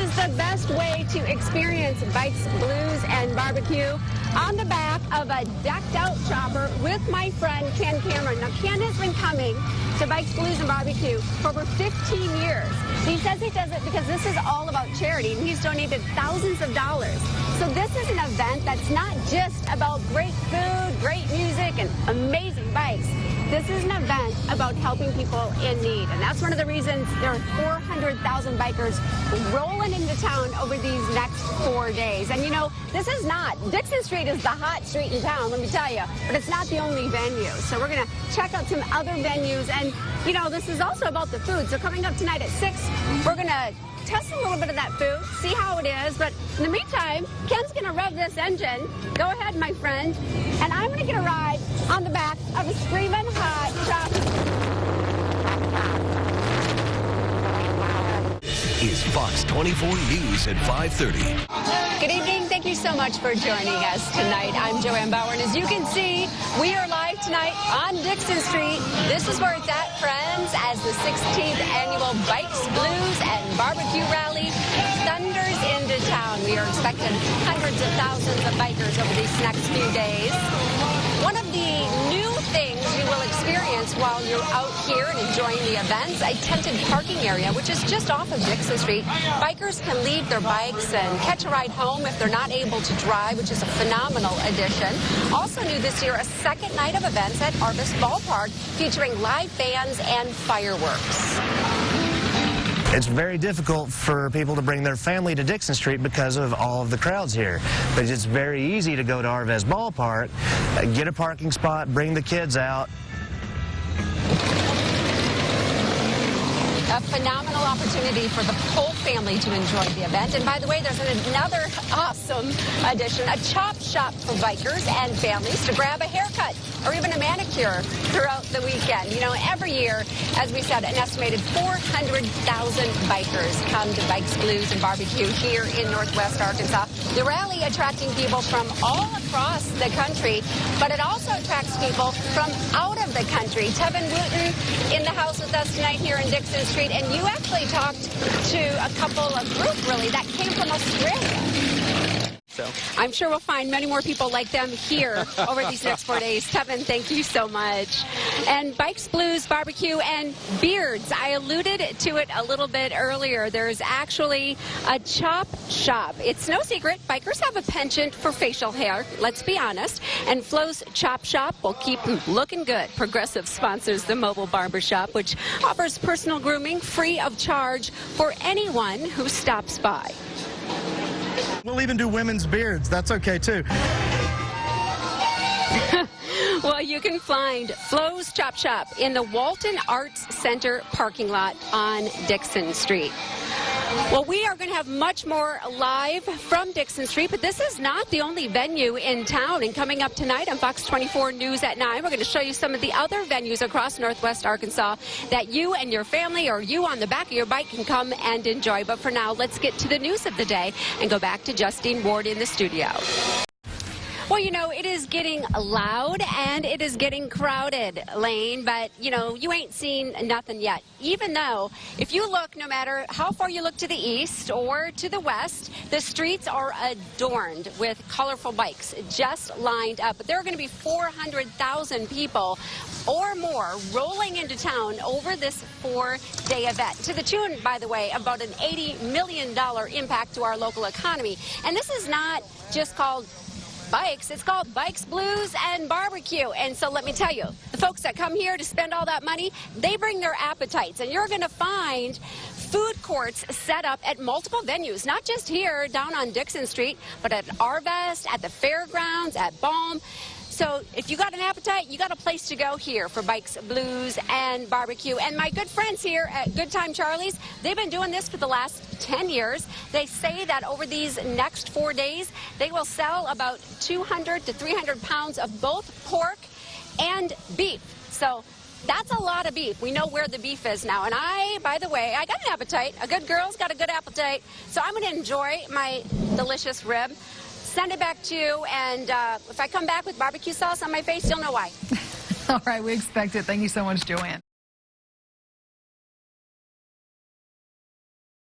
is the best way to experience Bikes, Blues, and Barbecue on the back of a decked-out chopper with my friend Ken Cameron. Now, Ken has been coming to Bikes, Blues, and Barbecue for over 15 years. He says he does it because this is all about charity, and he's donated thousands of dollars. So this is an event that's not just about great food, great music, and amazing bikes. This is an event about helping people in need, and that's one of the reasons there are 400,000 bikers rolling into town over these next 4 days. And you know, this is not, Dixon Street is the hot street in town, let me tell you, but it's not the only venue. So we're going to check out some other venues, and you know, this is also about the food. So coming up tonight at 6, we're going to test a little bit of that food, see how it is. But in the meantime, Ken's going to rev this engine. Go ahead, my friend. And I'm going to get a ride on the back of a screaming hot chopper. Is Fox 24 News at 5:30. Good evening. Thank you so much for joining us tonight. I'm Joanne Bauer, and as you can see, we are live tonight on Dixon Street. This is where it's at, friends, as the 16th annual Bikes, Blues, and Barbecue Rally thunders into town. We are expecting hundreds of thousands of bikers over these next few days. One of the new things you will experience while you're out here and enjoying the events, a tented parking area, which is just off of Dixon Street. Bikers can leave their bikes and catch a ride home if they're not able to drive, which is a phenomenal addition. Also new this year, a second night of events at Bauer featuring live bands and fireworks. It's very difficult for people to bring their family to Dixon Street because of all of the crowds here. But it's very easy to go to Arvez Ballpark, get a parking spot, bring the kids out. A phenomenal opportunity for the whole family to enjoy the event. And by the way, there's another awesome addition, a chop shop for bikers and families to grab a haircut or even a manicure throughout the weekend. You know, every year, as we said, an estimated 400,000 bikers come to Bikes, Blues, and Barbecue here in Northwest Arkansas. The rally attracting people from all across the country, but it also attracts people from out of the country. Tevin Wooten in the house with us tonight here in Dixon Street, and you actually talked to a couple of group, really, that came from Australia. So I'm sure we'll find many more people like them here over these next 4 days. Tevin, thank you so much. And Bikes, Blues, Barbecue, and beards. I alluded to it a little bit earlier. There's actually a chop shop. It's no secret. Bikers have a penchant for facial hair, let's be honest. And Flo's Chop Shop will keep them looking good. Progressive sponsors the mobile barbershop, which offers personal grooming free of charge for anyone who stops by. We'll even do women's beards. That's okay, too. Well, you can find Flo's Chop Shop in the Walton Arts Center parking lot on Dixon Street. Well, we are going to have much more live from Dixon Street, but this is not the only venue in town. And coming up tonight on Fox 24 News at 9, we're going to show you some of the other venues across Northwest Arkansas that you and your family or you on the back of your bike can come and enjoy. But for now, let's get to the news of the day and go back to Justine Ward in the studio. Well, you know, it is getting loud and it is getting crowded, Lane, but, you know, you ain't seen nothing yet. Even though, if you look, no matter how far you look to the east or to the west, the streets are adorned with colorful bikes just lined up. But there are going to be 400,000 people or more rolling into town over this 4-day event, to the tune, by the way, of about an $80 million impact to our local economy. And this is not just called bikes, it's called Bikes, Blues, and Barbecue. And so let me tell you, the folks that come here to spend all that money, they bring their appetites. And you're going to find food courts set up at multiple venues, not just here down on Dixon Street, but at Arvest, at the fairgrounds, at Baum. So if you got an appetite, you got a place to go here for Bikes, Blues, and Barbecue. And my good friends here at Good Time Charlie's, they've been doing this for the last 10 years. They say that over these next 4 days, they will sell about 200 to 300 pounds of both pork and beef. So that's a lot of beef. We know where the beef is now. And by the way, I got an appetite. A good girl's got a good appetite. So I'm going to enjoy my delicious rib. Send it back to you, and if I come back with barbecue sauce on my face, you'll know why. All right, we expect it. Thank you so much, Joanne.